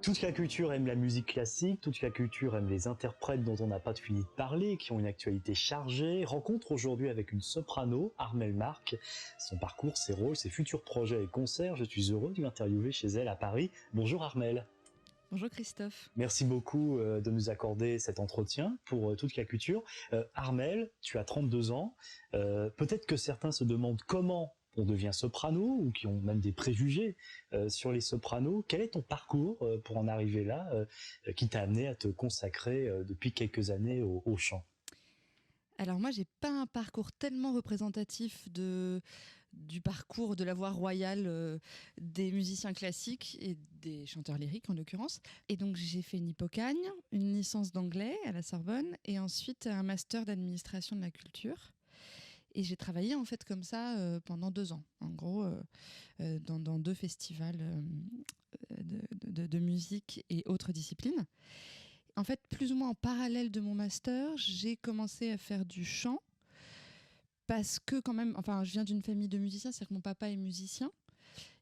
Toute la culture aime la musique classique, toute la culture aime les interprètes dont on n'a pas fini de parler, qui ont une actualité chargée. Rencontre aujourd'hui avec une soprano, Armelle Marc. Son parcours, ses rôles, ses futurs projets et concerts, je suis heureux de l'interviewer chez elle à Paris. Bonjour Armelle. Bonjour Christophe. Merci beaucoup de nous accorder cet entretien pour toute la culture. Armelle, tu as 32 ans. Peut-être que certains se demandent comment on devient soprano ou qui ont même des préjugés sur les sopranos. Quel est ton parcours pour en arriver là, qui t'a amené à te consacrer depuis quelques années au chant? Alors moi, j'ai pas un parcours tellement représentatif du parcours de la voix royale des musiciens classiques et des chanteurs lyriques en l'occurrence. Et donc j'ai fait une hypocagne, une licence d'anglais à la Sorbonne et ensuite un master d'administration de la culture. Et j'ai travaillé en fait comme ça pendant 2 ans, en gros, dans 2 festivals de musique et autres disciplines. En fait, plus ou moins en parallèle de mon master, j'ai commencé à faire du chant parce que quand même, enfin, je viens d'une famille de musiciens, c'est-à-dire que mon papa est musicien.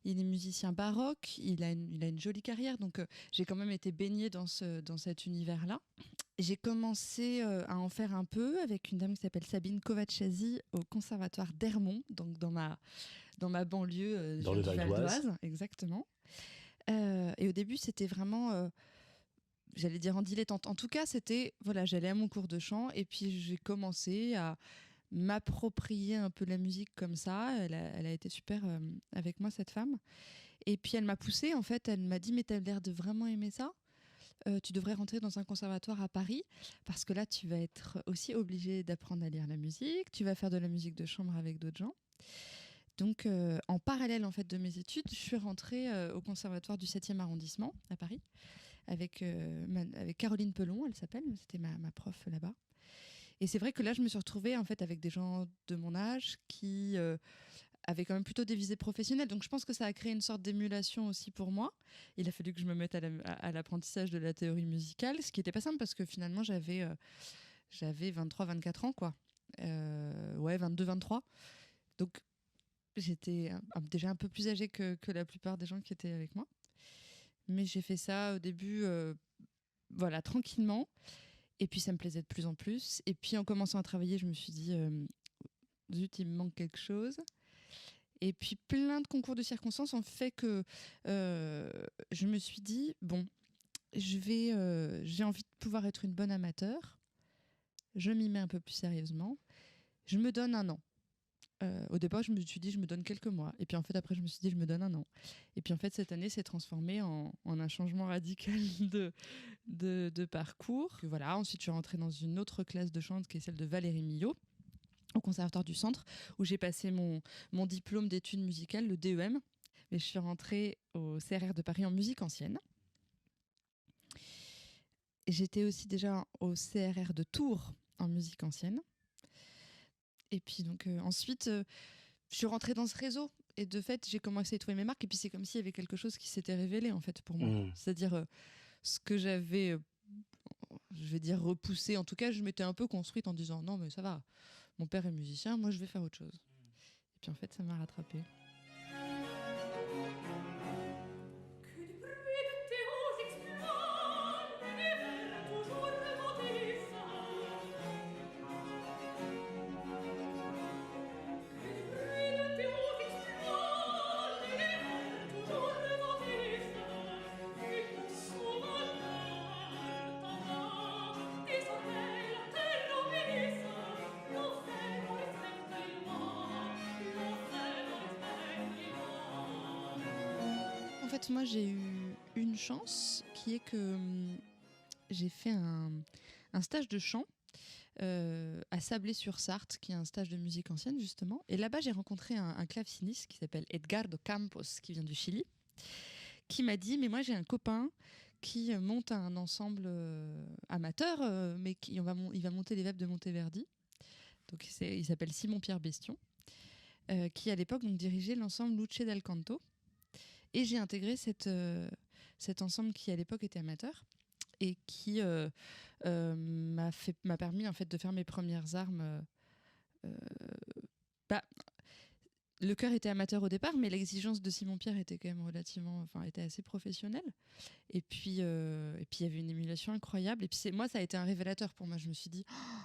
Il est musicien baroque, il a une jolie carrière, donc j'ai quand même été baignée dans cet univers-là. J'ai commencé à en faire un peu avec une dame qui s'appelle Sabine Kovacchazi au conservatoire d'Hermont, donc dans ma banlieue Dans le du Val Val d'Oise. d'Oise, exactement. Et au début, c'était vraiment, j'allais dire en dilettante. En tout cas, c'était, voilà, j'allais à mon cours de chant et puis j'ai commencé à m'approprier un peu la musique comme ça. Elle a été super avec moi, cette femme. Et puis elle m'a poussée, en fait, elle m'a dit, mais t'as l'air de vraiment aimer ça. Tu devrais rentrer dans un conservatoire à Paris parce que là, tu vas être aussi obligé d'apprendre à lire la musique. Tu vas faire de la musique de chambre avec d'autres gens. Donc, en parallèle en fait de mes études, je suis rentrée au conservatoire du 7e arrondissement à Paris avec Caroline Pelon, elle s'appelle, c'était ma prof là-bas. Et c'est vrai que là, je me suis retrouvée en fait avec des gens de mon âge qui avaient quand même plutôt des visées professionnelles. Donc, je pense que ça a créé une sorte d'émulation aussi pour moi. Il a fallu que je me mette à l'apprentissage de la théorie musicale, ce qui n'était pas simple parce que finalement, j'avais 23-24 ans, quoi. Ouais, 22-23. Donc, j'étais déjà un peu plus âgée que la plupart des gens qui étaient avec moi. Mais j'ai fait ça au début, voilà, tranquillement. Et puis ça me plaisait de plus en plus. Et puis en commençant à travailler, je me suis dit, zut, il me manque quelque chose. Et puis plein de concours de circonstances ont fait que je me suis dit, bon, j'ai envie de pouvoir être une bonne amateur. Je m'y mets un peu plus sérieusement. Je me donne 1 an. Au départ, je me suis dit, je me donne quelques mois. Et puis en fait, après, je me suis dit, je me donne 1 an. Et puis en fait, cette année s'est transformée en un changement radical de parcours. Et voilà, ensuite, je suis rentrée dans une autre classe de chant qui est celle de Valérie Millot, au Conservatoire du Centre, où j'ai passé mon diplôme d'études musicales, le DEM. Mais je suis rentrée au CRR de Paris en musique ancienne. Et j'étais aussi déjà au CRR de Tours en musique ancienne. Et puis donc ensuite, je suis rentrée dans ce réseau. Et de fait, j'ai commencé à trouver mes marques. Et puis c'est comme s'il y avait quelque chose qui s'était révélé en fait pour moi. C'est-à-dire ce que j'avais, je vais dire repoussé. En tout cas, je m'étais un peu construite en disant non mais ça va. Mon père est musicien, moi je vais faire autre chose. Et puis en fait, ça m'a rattrapée. En fait, moi, j'ai eu une chance qui est que j'ai fait un stage de chant à Sablé-sur-Sarthe, qui est un stage de musique ancienne, justement. Et là-bas, j'ai rencontré un claveciniste qui s'appelle Edgardo Campos, qui vient du Chili, qui m'a dit, mais moi, j'ai un copain qui monte un ensemble amateur, mais il va monter les Vapes de Monteverdi. Donc, il s'appelle Simon-Pierre Bestion, qui, à l'époque, donc, dirigeait l'ensemble Luce del Canto. Et j'ai intégré cet ensemble qui, à l'époque, était amateur et qui m'a permis en fait de faire mes premières armes. Bah, le chœur était amateur au départ, mais l'exigence de Simon Pierre était quand même était assez professionnelle. Et puis il y avait une émulation incroyable. Et puis moi, ça a été un révélateur pour moi. Je me suis dit, oh,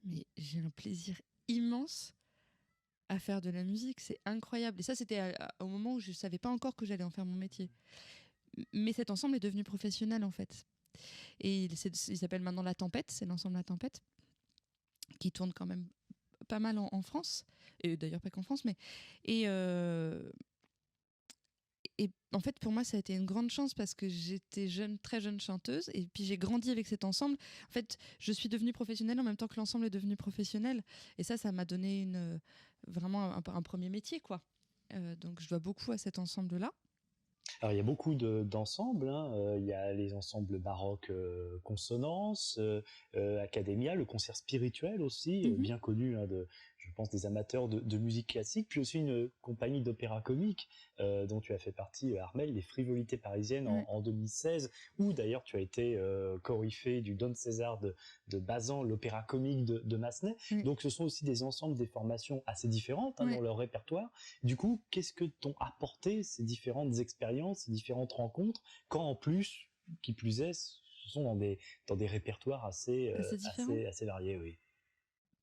mais j'ai un plaisir immense à faire de la musique, c'est incroyable. Et ça, c'était au moment où je savais pas encore que j'allais en faire mon métier. Mais cet ensemble est devenu professionnel en fait. Et il s'appelle maintenant La Tempête, c'est l'ensemble La Tempête, qui tourne quand même pas mal en France, et d'ailleurs pas qu'en France, mais et en fait pour moi ça a été une grande chance parce que j'étais très jeune chanteuse, et puis j'ai grandi avec cet ensemble. En fait, je suis devenue professionnelle en même temps que l'ensemble est devenu professionnel, et ça m'a donné vraiment un premier métier, quoi. Donc je dois beaucoup à cet ensemble là. Alors il y a beaucoup d'ensembles, hein. Il y a les ensembles baroques, consonance, Academia, le concert spirituel aussi, bien connu, hein, je pense, des amateurs de musique classique, puis aussi une compagnie d'opéra comique dont tu as fait partie, Armelle, les Frivolités parisiennes en 2016, où d'ailleurs tu as été coryphée du Don César de Bazan, l'opéra comique de Massenet. Donc ce sont aussi des ensembles, des formations assez différentes, hein, dans leur répertoire. Du coup, qu'est-ce que t'ont apporté ces différentes expériences, ces différentes rencontres, quand en plus, qui plus est, ce sont dans des répertoires assez variés, oui.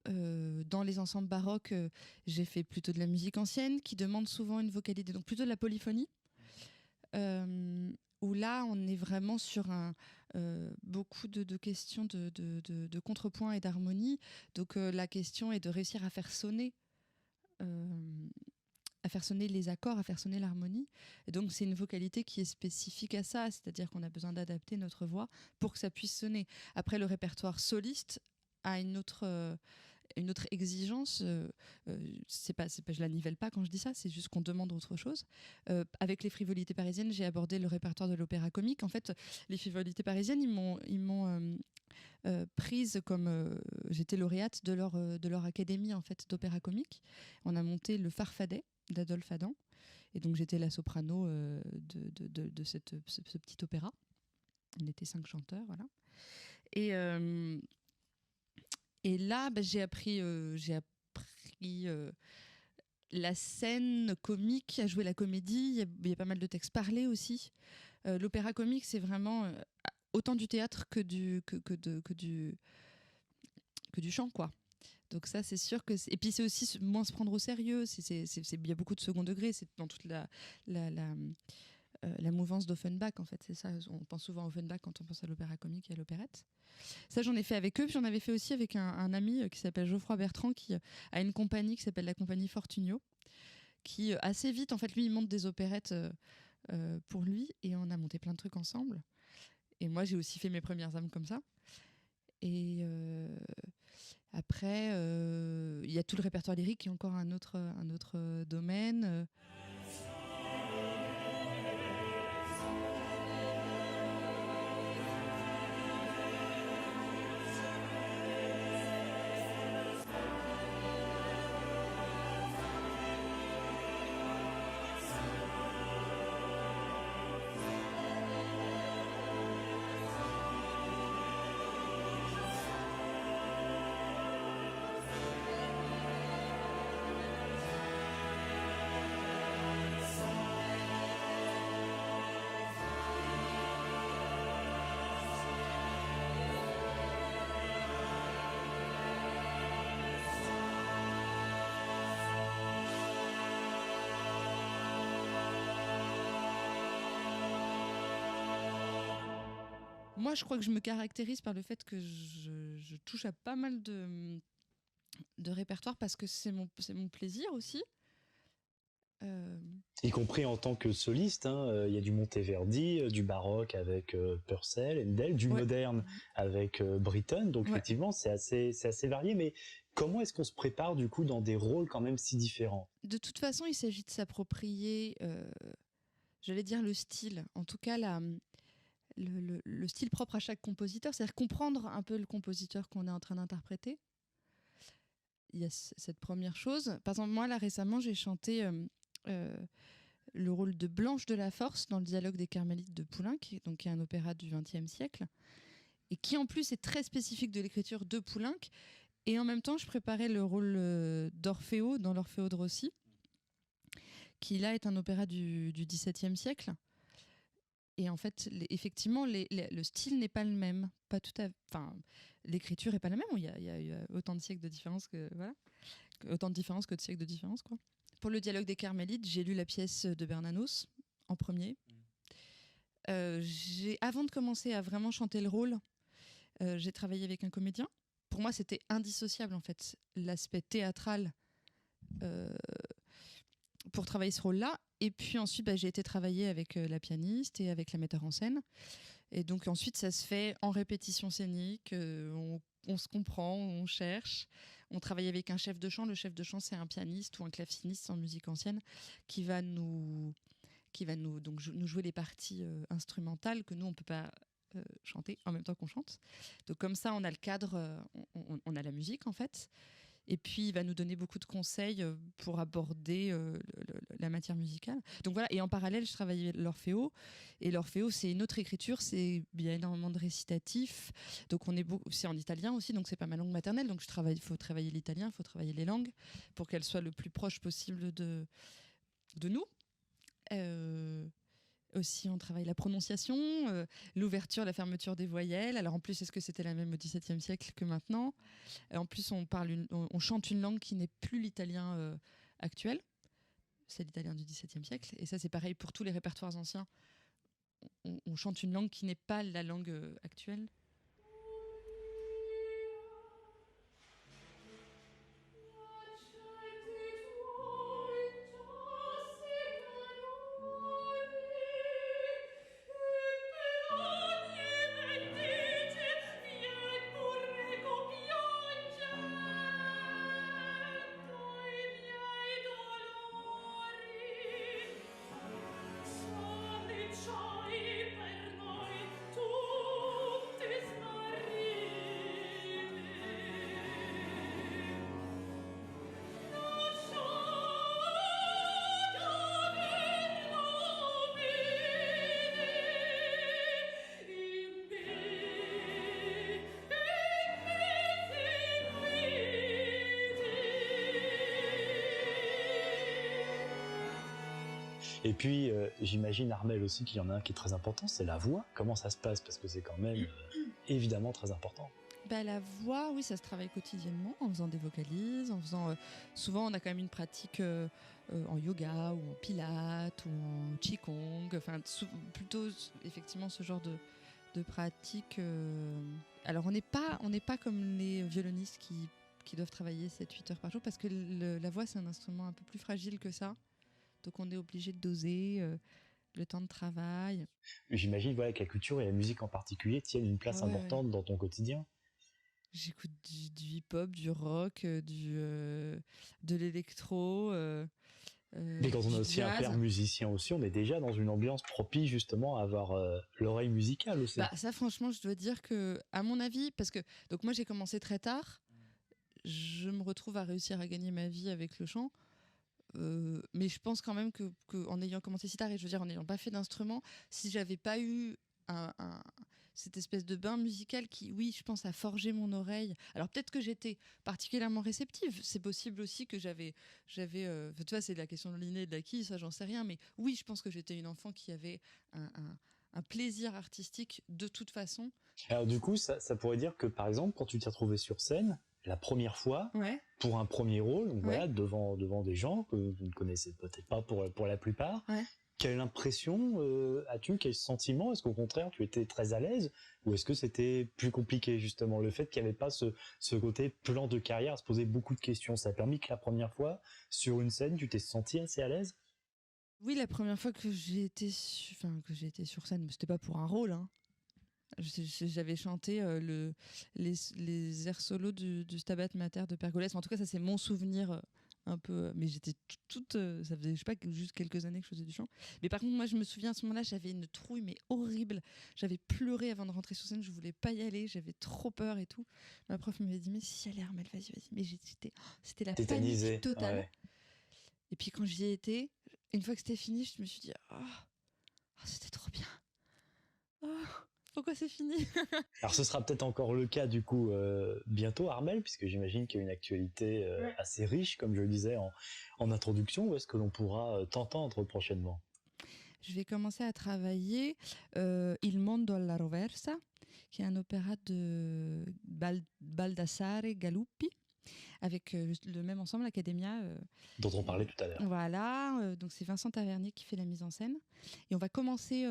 Dans les ensembles baroques, j'ai fait plutôt de la musique ancienne qui demande souvent une vocalité, donc plutôt de la polyphonie, où là on est vraiment sur beaucoup de questions de contrepoint et d'harmonie. Donc la question est de réussir à faire sonner les accords, à faire sonner l'harmonie. Et donc c'est une vocalité qui est spécifique à ça, c'est-à-dire qu'on a besoin d'adapter notre voix pour que ça puisse sonner. Après, le répertoire soliste a une autre exigence. Je la nivelle pas quand je dis ça, c'est juste qu'on demande autre chose. Avec les Frivolités parisiennes, j'ai abordé le répertoire de l'opéra comique. En fait, les Frivolités parisiennes, ils m'ont prise comme j'étais lauréate de leur académie en fait d'opéra comique. On a monté le Farfadet d'Adolphe Adam, et donc j'étais la soprano de ce petit opéra. On était 5 chanteurs, voilà. Et là, j'ai appris la scène comique, à jouer la comédie. Il y a pas mal de textes parlés aussi. L'opéra comique, c'est vraiment autant du théâtre que du chant, quoi. Donc ça, c'est sûr que... Et puis c'est aussi moins se prendre au sérieux. Il y a beaucoup de second degré. C'est dans toute la mouvance d'Offenbach, en fait. C'est ça, on pense souvent à Offenbach quand on pense à l'opéra comique et à l'opérette. Ça, j'en ai fait avec eux, puis j'en avais fait aussi avec un ami qui s'appelle Geoffroy Bertrand, qui a une compagnie qui s'appelle la compagnie Fortunio, qui assez vite, en fait, lui, il monte des opérettes pour lui, et on a monté plein de trucs ensemble. Et moi, j'ai aussi fait mes premières âmes comme ça. Et après, il y a tout le répertoire lyrique qui est encore un autre domaine. Moi, je crois que je me caractérise par le fait que je touche à pas mal de répertoires parce que c'est mon plaisir aussi. Y compris en tant que soliste, hein, il y a du Monteverdi, du baroque avec Purcell, Handel, du moderne avec Britten. Donc effectivement, c'est assez varié. Mais comment est-ce qu'on se prépare du coup dans des rôles quand même si différents ? De toute façon, il s'agit de s'approprier, j'allais dire le style. En tout cas, le style propre à chaque compositeur, c'est-à-dire comprendre un peu le compositeur qu'on est en train d'interpréter. Il y a cette première chose. Par exemple, moi, là, récemment, j'ai chanté le rôle de Blanche de la Force dans le Dialogue des Carmélites de Poulenc, donc qui est un opéra du XXe siècle, et qui en plus est très spécifique de l'écriture de Poulenc. Et en même temps, je préparais le rôle d'Orfeo dans l'Orfeo de Rossi. qui là est un opéra du XVIIe siècle. Et en fait, effectivement, le style n'est pas le même. Pas tout à, enfin, l'écriture est pas la même. Il y a eu autant de siècles de différence que voilà, autant de différence que de siècles de différence, quoi. Pour le dialogue des Carmélites, j'ai lu la pièce de Bernanos en premier. Avant de commencer à vraiment chanter le rôle, j'ai travaillé avec un comédien. Pour moi, c'était indissociable en fait, l'aspect théâtral pour travailler ce rôle-là. Et puis ensuite, j'ai été travailler avec la pianiste et avec la metteur en scène. Et donc ensuite, ça se fait en répétition scénique. On se comprend, on cherche. On travaille avec un chef de chant. Le chef de chant, c'est un pianiste ou un claveciniste en musique ancienne qui va nous jouer les parties instrumentales que nous, on ne peut pas chanter en même temps qu'on chante. Donc comme ça, on a le cadre, on a la musique en fait. Et puis, il va nous donner beaucoup de conseils pour aborder la matière musicale. Donc voilà, et en parallèle, je travaillais l'Orfeo. Et l'Orfeo, c'est une autre écriture, il y a énormément de récitatifs. Donc c'est en italien aussi, donc c'est pas ma langue maternelle. Donc il faut travailler l'italien, il faut travailler les langues pour qu'elles soient le plus proches possible de nous. Aussi, on travaille la prononciation, l'ouverture, la fermeture des voyelles. Alors en plus, est-ce que c'était la même au XVIIe siècle que maintenant ? En plus, on chante une langue qui n'est plus l'italien actuel. C'est l'italien du XVIIe siècle. Et ça, c'est pareil pour tous les répertoires anciens. On chante une langue qui n'est pas la langue actuelle. Et puis, j'imagine, Armelle aussi, qu'il y en a un qui est très important, c'est la voix. Comment ça se passe ? Parce que c'est quand même évidemment très important. La voix, oui, ça se travaille quotidiennement en faisant des vocalises, en faisant. Souvent, on a quand même une pratique en yoga ou en pilates ou en qigong. Enfin, plutôt effectivement ce genre de pratique. Alors, on n'est pas comme les violonistes qui doivent travailler 7-8 heures par jour parce que la voix, c'est un instrument un peu plus fragile que ça. Donc, on est obligé de doser le temps de travail. J'imagine que la culture et la musique en particulier tiennent une place importante dans ton quotidien. J'écoute du hip-hop, du rock, de l'électro. Mais quand on a aussi un père musicien aussi, on est déjà dans une ambiance propice justement à avoir l'oreille musicale aussi. Ça, franchement, je dois dire que, à mon avis, parce que donc moi j'ai commencé très tard, je me retrouve à réussir à gagner ma vie avec le chant. Mais je pense quand même que en ayant commencé si tard et je veux dire en n'ayant pas fait d'instrument, si j'avais pas eu cette espèce de bain musical qui, oui, je pense, a forgé mon oreille. Alors peut-être que j'étais particulièrement réceptive. C'est possible aussi que j'avais tu vois, c'est la question de l'inné et de l'acquis, ça j'en sais rien. Mais oui, je pense que j'étais une enfant qui avait un plaisir artistique de toute façon. Alors du coup, ça pourrait dire que par exemple, quand tu t'es retrouvé sur scène, la première fois, pour un premier rôle, donc voilà, devant des gens que vous ne connaissez peut-être pas pour la plupart, quelle impression as-tu, quel sentiment ? Est-ce qu'au contraire, tu étais très à l'aise ? Ou est-ce que c'était plus compliqué, justement, le fait qu'il n'y avait pas ce côté plan de carrière, à se poser beaucoup de questions ? Ça a permis que la première fois, sur une scène, tu t'es senti assez à l'aise ? Oui, la première fois que j'ai été sur scène, mais c'était pas pour un rôle, hein. J'avais chanté les airs solos du Stabat Mater de Pergolèse. En tout cas, ça c'est mon souvenir un peu. Mais j'étais toute. Ça faisait, je sais pas, juste quelques années que je faisais du chant. Mais par contre, moi, je me souviens à ce moment-là, j'avais une trouille, mais horrible. J'avais pleuré avant de rentrer sur scène. Je voulais pas y aller. J'avais trop peur et tout. Ma prof m'avait dit, mais si, allez, Armelle, vas-y. Mais c'était la panique totale. Ouais. Et puis quand j'y ai été, une fois que c'était fini, je me suis dit, oh c'était trop bien. Oh, pourquoi c'est fini. Alors ce sera peut-être encore le cas du coup bientôt, Armelle, puisque j'imagine qu'il y a une actualité assez riche, comme je le disais en introduction. Où est-ce que l'on pourra t'entendre prochainement? Je vais commencer à travailler Il Mondo alla Roversa, qui est un opéra de Baldassare Galuppi, avec le même ensemble, l'Accademia. Dont on parlait tout à l'heure. Voilà, donc c'est Vincent Tavernier qui fait la mise en scène. Et on va commencer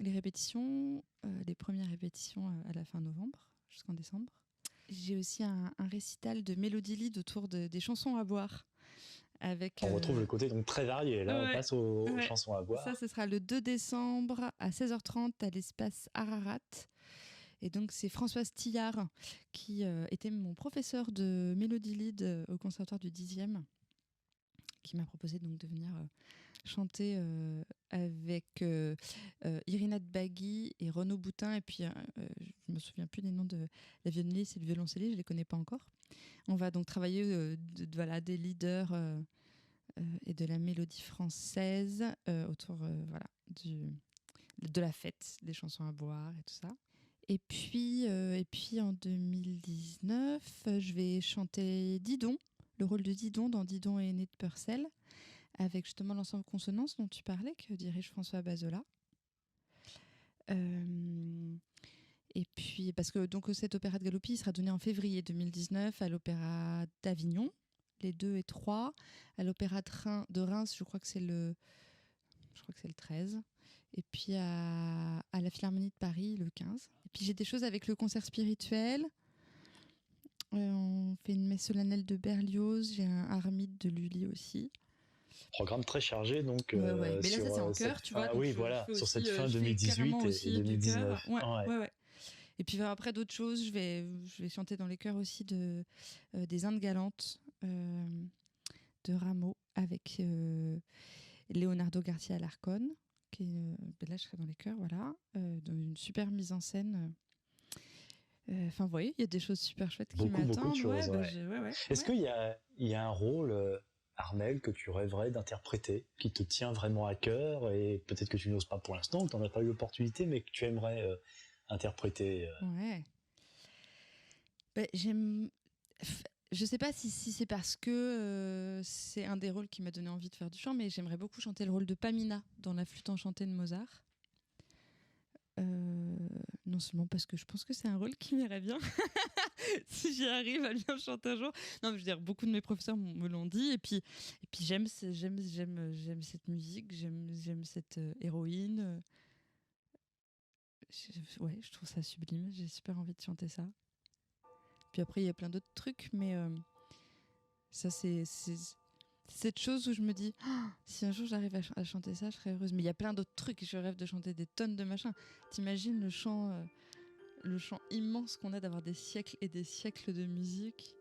les répétitions, les premières répétitions à la fin novembre, jusqu'en décembre. J'ai aussi un récital de Mélodie Lead autour des chansons à boire. Avec, on retrouve le côté donc très varié. Là, on passe aux chansons à boire. Ça, ce sera le 2 décembre à 16h30 à l'espace Ararat. Et donc, c'est Françoise Tillard qui était mon professeur de Mélodie Lead au conservatoire du 10e, qui m'a proposé donc de venir chanter avec Irina Dbagui et Renaud Boutin. Et puis, je me souviens plus des noms de la violoniste et le violoncelliste, je les connais pas encore. On va donc travailler voilà, des leaders et de la mélodie française autour voilà, de la fête, des chansons à boire et tout ça. Et puis en 2019, je vais chanter Didon, le rôle de Didon dans Didon est né de Purcell, avec justement l'ensemble Consonance dont tu parlais, que dirige François Bazola. Et puis, parce que donc, cet opéra de Galuppi sera donné en février 2019 à l'Opéra d'Avignon, les 2 et 3, à l'Opéra de Reims, je crois que c'est le 13, et puis à la Philharmonie de Paris, le 15. Et puis j'ai des choses avec le concert spirituel. On fait une messe solennelle de Berlioz, j'ai un Armide de Lully aussi. Programme très chargé, donc. Ouais. Mais là, ça, c'est en chœur, tu vois. Oui, voilà, sur cette fin 2018 et 2019. Ouais. Et puis après, d'autres choses, je vais chanter dans les chœurs aussi des Indes galantes de Rameau avec Leonardo Garcia Alarcón, qui est, là, je serai dans les chœurs, voilà. Dans une super mise en scène. Enfin, vous voyez, il y a des choses super chouettes qui m'attendent. Beaucoup de choses, Est-ce qu'il y a un rôle, Armelle, que tu rêverais d'interpréter, qui te tient vraiment à cœur, et peut-être que tu n'oses pas pour l'instant, que tu n'en as pas eu l'opportunité, mais que tu aimerais interpréter Ouais. J'aime... Je sais pas si c'est parce que c'est un des rôles qui m'a donné envie de faire du chant, mais j'aimerais beaucoup chanter le rôle de Pamina dans La Flûte enchantée de Mozart. Non seulement parce que je pense que c'est un rôle qui m'irait bien si j'y arrive à bien chanter un jour. Non, mais je veux dire, beaucoup de mes professeurs me l'ont dit, et puis j'aime cette musique, j'aime cette héroïne. Je trouve ça sublime, j'ai super envie de chanter ça. Puis après, il y a plein d'autres trucs, mais ça, c'est cette chose où je me dis, si un jour j'arrive à chanter ça, je serais heureuse. Mais il y a plein d'autres trucs, je rêve de chanter des tonnes de machins. T'imagines le chant immense qu'on a, d'avoir des siècles et des siècles de musique.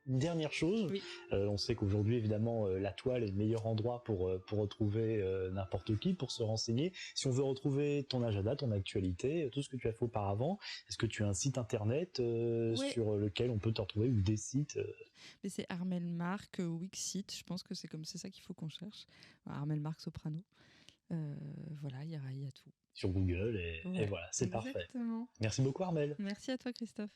Une dernière chose, oui. On sait qu'aujourd'hui, évidemment, la toile est le meilleur endroit pour retrouver n'importe qui, pour se renseigner. Si on veut retrouver ton agenda, ton actualité, tout ce que tu as fait auparavant, est-ce que tu as un site internet sur lequel on peut te retrouver, ou des sites Mais c'est Armelle Marc, Wixit, je pense que c'est ça qu'il faut qu'on cherche. Armelle Marc Soprano. Voilà, il y a tout. sur Google et Ouais, voilà, c'est parfait. exactement. Merci beaucoup Armel. Merci à toi, Christophe.